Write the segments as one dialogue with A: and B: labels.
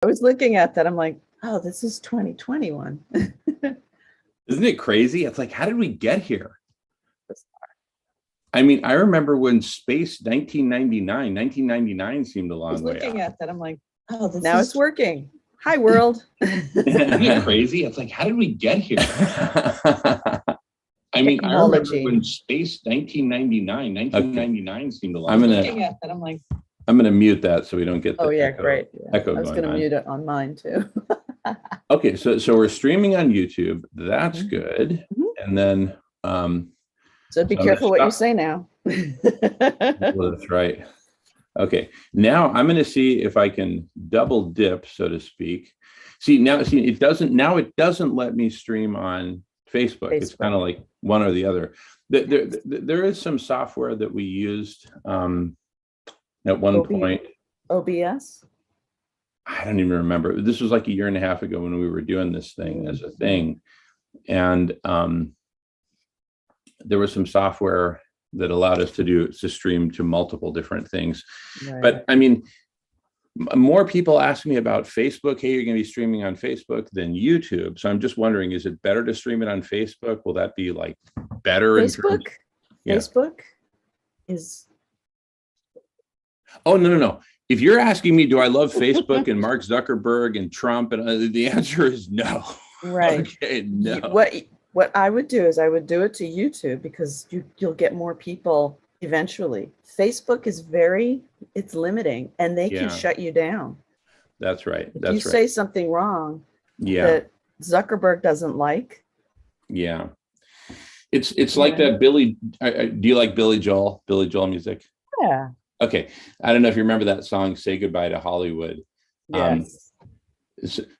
A: I was looking at that. I'm like, oh, this is 2021.
B: Isn't it crazy? It's like, how did we get here? I mean, I remember when space 1999 seemed a
A: I
B: long
A: was
B: way
A: looking
B: out.
A: at that. I'm like, oh, now it's working. Hi, world.
B: Isn't it crazy? It's like, how did we get here? I mean, I remember when space 1999 seemed a long way out.
A: Looking at that. I'm like,
B: I'm going to mute that so we don't get the
A: great. Yeah.
B: echo
A: I was going to mute it on mine too.
B: Okay, so we're streaming on YouTube. That's good. And then
A: so be careful what you say now.
B: Well, that's right. Okay, now I'm going to see if I can double dip, so to speak. It doesn't let me stream on Facebook. It's kind of like one or the other. There is some software that we used at one point.
A: OBS?
B: I don't even remember. This was like a year and a half ago when we were doing this thing as a thing. And there was some software that allowed us to stream to multiple different things. Right. But I mean, more people ask me about Facebook. Hey, you're going to be streaming on Facebook than YouTube. So I'm just wondering, is it better to stream it on Facebook? Will that be like better?
A: Facebook? Facebook is.
B: Oh, no. If you're asking me, do I love Facebook and Mark Zuckerberg and Trump? And the answer is no.
A: Right.
B: Okay, no.
A: What I would do is I would do it to YouTube because you'll get more people eventually. Facebook is it's limiting and they can shut you down.
B: That's right.
A: If you say something wrong that Zuckerberg doesn't like.
B: Yeah. It's like that Billy. Do you like Billy Joel music?
A: Yeah.
B: Okay. I don't know if you remember that song, Say Goodbye to Hollywood.
A: Yes.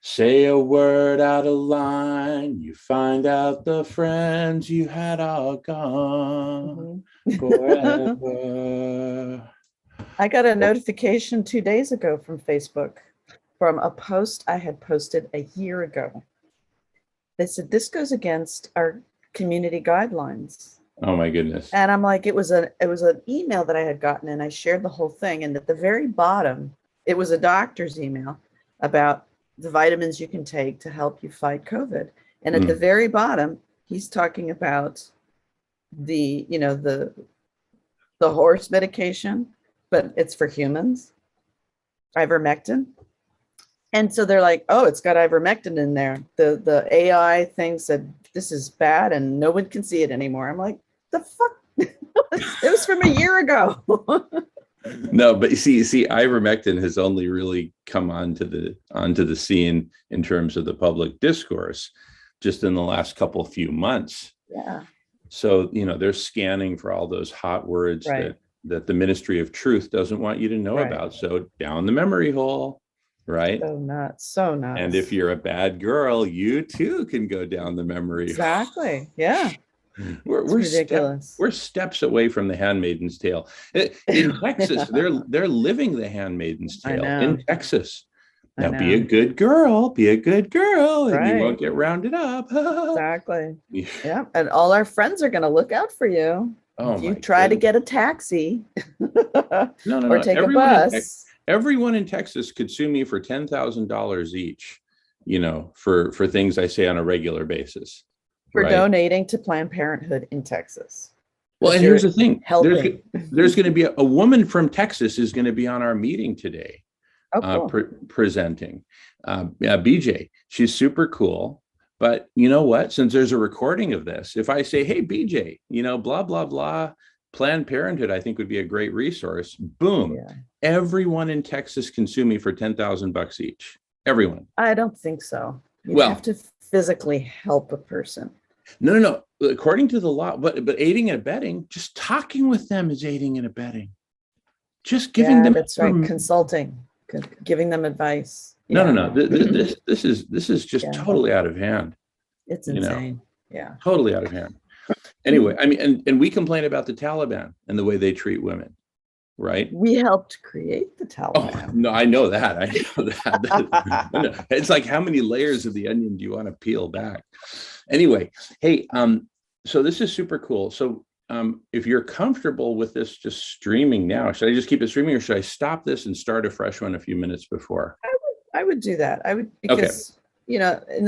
B: Say a word out of line, you find out the friends you had are gone forever.
A: I got a notification 2 days ago from Facebook from a post I had posted a year ago. They said, this goes against our community guidelines.
B: Oh my goodness.
A: And I'm like, it was an email that I had gotten and I shared the whole thing. And at the very bottom, it was a doctor's email about the vitamins you can take to help you fight COVID. And at the very bottom, he's talking about the horse medication, but it's for humans, ivermectin. And so they're like, oh, it's got ivermectin in there. The AI thing said, this is bad and no one can see it anymore. I'm like, the fuck? It was from a year ago.
B: No, but you see, ivermectin has only really come onto the scene in terms of the public discourse just in the last few months.
A: Yeah.
B: So, they're scanning for all those hot words that the Ministry of Truth doesn't want you to know about. So down the memory hole, right?
A: So nuts.
B: And if you're a bad girl, you too can go down the memory hole.
A: Exactly. Yeah.
B: We're ridiculous. We're steps away from the Handmaid's Tale. In Texas, they're living the Handmaid's Tale in Texas. Now be a good girl, and you won't get rounded up.
A: Exactly. Yeah, and all our friends are going to look out for you.
B: Oh,
A: if you try to get a taxi or take a bus.
B: Everyone in Texas could sue me for $10,000 each, for things I say on a regular basis.
A: For donating to Planned Parenthood in Texas.
B: Well, and here's the thing. There's going to be a woman from Texas is going to be on our meeting today, presenting. BJ, she's super cool. But you know what? Since there's a recording of this, if I say, hey, BJ, blah, blah, blah, Planned Parenthood, I think would be a great resource. Boom. Yeah. Everyone in Texas can sue me for $10,000 each. Everyone.
A: I don't think so. You have to physically help a person.
B: No. According to the law, but aiding and abetting, just talking with them is aiding and abetting. Just giving them
A: consulting, giving them advice.
B: No. This is just totally out of hand.
A: It's insane. Yeah.
B: Totally out of hand. Anyway, I mean, and we complain about the Taliban and the way they treat women, right?
A: We helped create the Taliban.
B: Oh, no, I know that. It's like, how many layers of the onion do you want to peel back? Anyway, hey, so this is super cool. So if you're comfortable with this just streaming now, should I just keep it streaming or should I stop this and start a fresh one a few minutes before?
A: I would do that. I would,
B: Okay.
A: because, you know, and